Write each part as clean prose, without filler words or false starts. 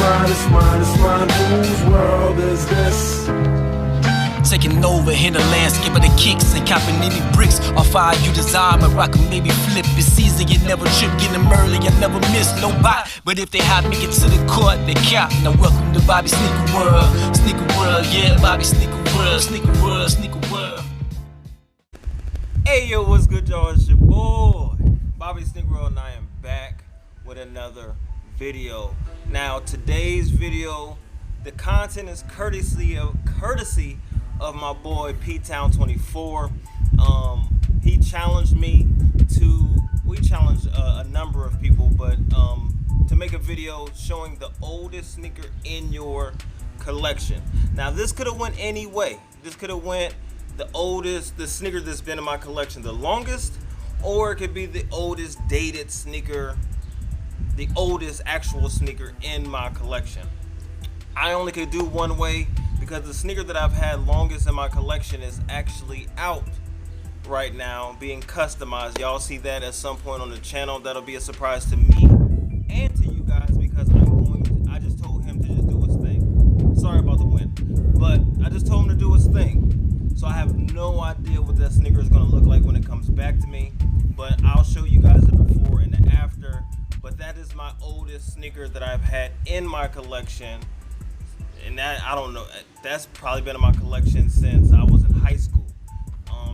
mine. Whose world is this? Taking over in the landscape of the kicks and copping any bricks off fire you desire, but rock maybe flip. It's season, you never trip, get them early, you never miss, no bite. But if they hot, make it to the court, they cap. Now welcome to Bobby Sneaker World. Sneaker World, yeah, Bobby Sneaker World, Sneaker World, Sneaker World. Hey yo, what's good y'all? It's your boy, Bobby Sneaker World, and I am back with another video. Now today's video, the content is courtesy of my boy P-Town24. He challenged me to, we challenged a number of people, but to make a video showing the oldest sneaker in your collection. Now this could have went any way. This could have went the oldest, the sneaker that's been in my collection the longest, or it could be the oldest dated sneaker, the oldest actual sneaker in my collection. I only could do one way, because the sneaker that I've had longest in my collection is actually out right now, being customized. Y'all see that at some point on the channel. That'll be a surprise to me and to you guys, because I just told him to just do his thing. Sorry about the wind, but I just told him to do his thing. So I have no idea what that sneaker is going to look like when it comes back to me, but I'll show you guys the before and the after. But that is my oldest sneaker that I've had in my collection. And that, I don't know, that's probably been in my collection since I was in high school.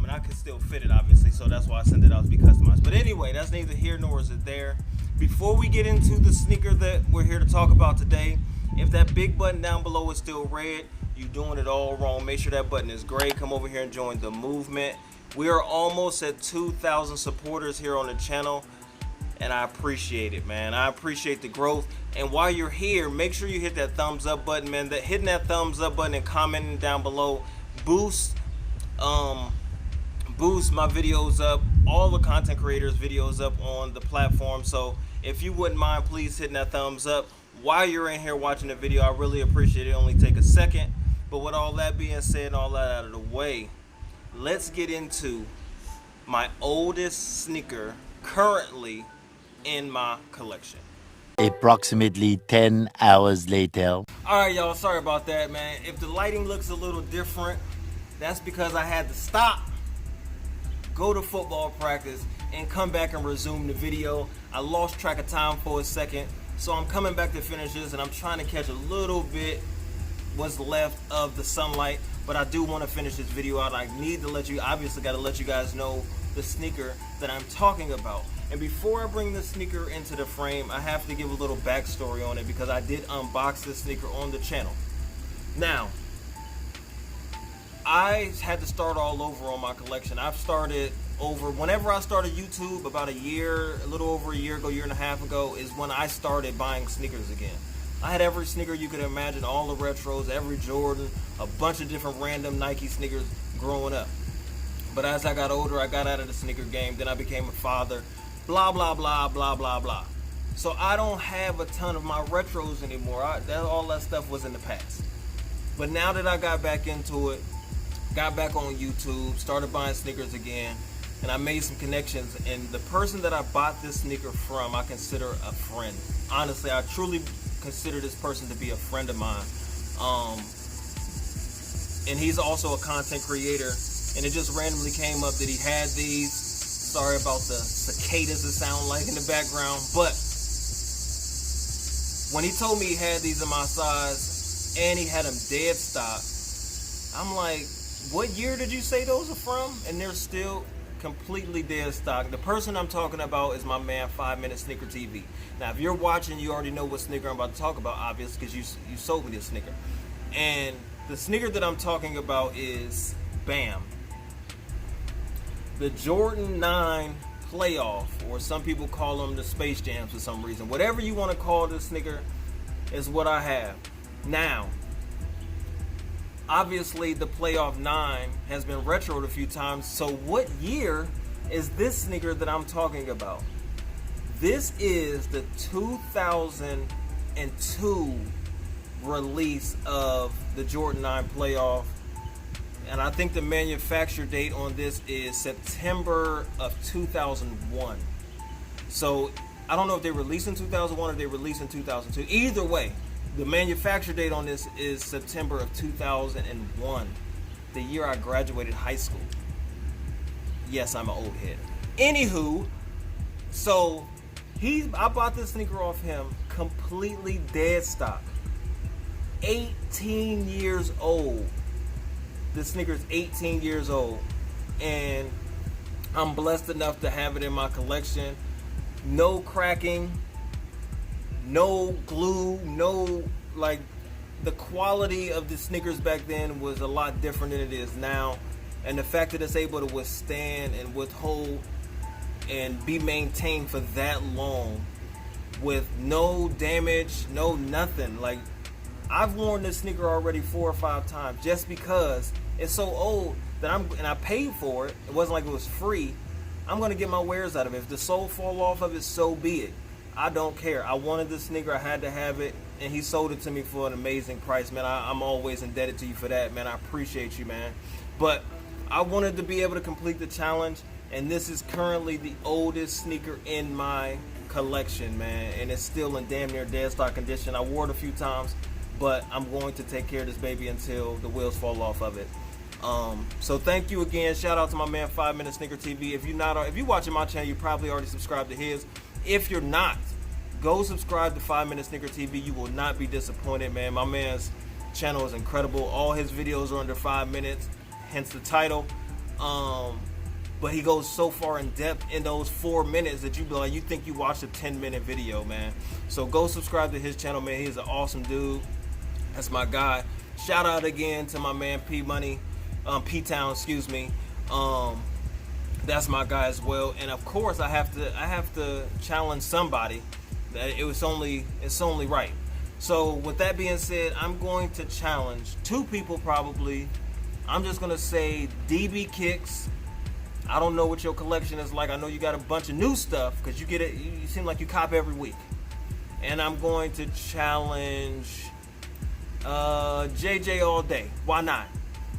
And I could still fit it, obviously, so that's why I sent it out to be customized. But anyway, that's neither here nor is it there. Before we get into the sneaker that we're here to talk about today, if that big button down below is still red, you're doing it all wrong. Make sure that button is gray. Come over here and join the movement. We are almost at 2,000 supporters here on the channel, and I appreciate it, man. I appreciate the growth. And while you're here, make sure you hit that thumbs up button, man. Hitting that thumbs up button and commenting down below boosts my videos up, all the content creators videos up on the platform. So if you wouldn't mind, please hitting that thumbs up while you're in here watching the video. I really appreciate it. It'll only take a second. But with all that being said and all that out of the way, let's get into my oldest sneaker currently in my collection. Approximately 10 hours later. Alright y'all, sorry about that, man. If the lighting looks a little different, that's because I had to stop, go to football practice, and come back and resume the video. I lost track of time for a second, so I'm coming back to finish this, and I'm trying to catch a little bit what's left of the sunlight, but I do want to finish this video out. I need to let you, obviously got to let you guys know the sneaker that I'm talking about. And before I bring the sneaker into the frame, I have to give a little backstory on it, because I did unbox this sneaker on the channel. Now, I had to start all over on my collection. I've started over, whenever I started YouTube about a little over a year ago, year and a half ago, is when I started buying sneakers again. I had every sneaker you could imagine, all the retros, every Jordan, a bunch of different random Nike sneakers growing up. But as I got older, I got out of the sneaker game, then I became a father, blah, blah, blah, blah, blah, blah. So I don't have a ton of my retros anymore. All that stuff was in the past. But now that I got back into it, got back on YouTube, started buying sneakers again, and I made some connections, and the person that I bought this sneaker from, I consider a friend. Honestly, I truly consider this person to be a friend of mine. And he's also a content creator, and it just randomly came up that he had these. Sorry about the cicadas it sound like in the background, but when he told me he had these in my size and he had them dead stock, I'm like, what year did you say those are from? And they're still completely dead stock. The person I'm talking about is my man 5 Minute Sneaker TV. Now if you're watching, you already know what sneaker I'm about to talk about, obviously, because you sold me this sneaker. And the sneaker that I'm talking about is BAM, the Jordan 9 Playoff, or some people call them the Space Jams for some reason. Whatever you want to call this sneaker is what I have. Now, obviously the Playoff 9 has been retroed a few times, so what year is this sneaker that I'm talking about? This is the 2002 release of the Jordan 9 Playoff, and I think the manufacture date on this is September of 2001. So I don't know if they released in 2001 or they released in 2002. Either way, The manufacture date on this is September of 2001, the year I graduated high school. Yes, I'm an old head. Anywho, so I bought this sneaker off him completely dead stock. 18 years old. This sneaker is 18 years old, and I'm blessed enough to have it in my collection. No cracking, no glue, no, like, the quality of the sneakers back then was a lot different than it is now, and the fact that it's able to withstand and withhold and be maintained for that long with no damage, no nothing. Like, I've worn this sneaker already 4 or 5 times just because it's so old that and I paid for it. It wasn't like it was free. I'm gonna get my wares out of it. If the sole fall off of it, so be it. I don't care. I wanted this sneaker. I had to have it, and he sold it to me for an amazing price, man. I'm always indebted to you for that, man. I appreciate you, man. But I wanted to be able to complete the challenge, and this is currently the oldest sneaker in my collection, man, and it's still in damn near dead stock condition. I wore it a few times, but I'm going to take care of this baby until the wheels fall off of it. So thank you again. Shout out to my man 5 Minute Sneaker TV. If you're watching my channel, you probably already subscribed to his. If you're not, go subscribe to 5 Minute Sneaker TV. You will not be disappointed, man. My man's channel is incredible. All his videos are under 5 minutes, hence the title. But he goes so far in depth in those 4 minutes that you be like, you think you watched a 10-minute video, man. So go subscribe to his channel, man. He's an awesome dude. That's my guy. Shout out again to my man P-Town, excuse me. That's my guy as well. And of course, I have to challenge somebody. It's only right. So with that being said, I'm going to challenge 2 people probably. I'm just gonna say DB Kicks. I don't know what your collection is like. I know you got a bunch of new stuff because you get it. You seem like you cop every week. And I'm going to challenge JJ All Day. Why not?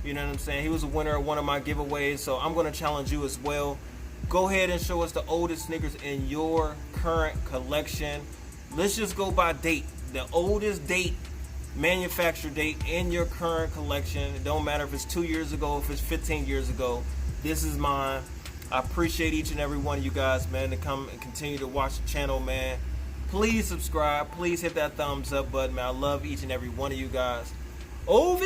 You know what I'm saying? He was a winner of one of my giveaways, so I'm going to challenge you as well. Go ahead and show us the oldest sneakers in your current collection. Let's just go by date. The oldest date, manufacture date in your current collection. It don't matter if it's 2 years ago, if it's 15 years ago. This is mine. I appreciate each and every one of you guys, man, to come and continue to watch the channel, man. Please subscribe. Please hit that thumbs up button, man. I love each and every one of you guys. OV!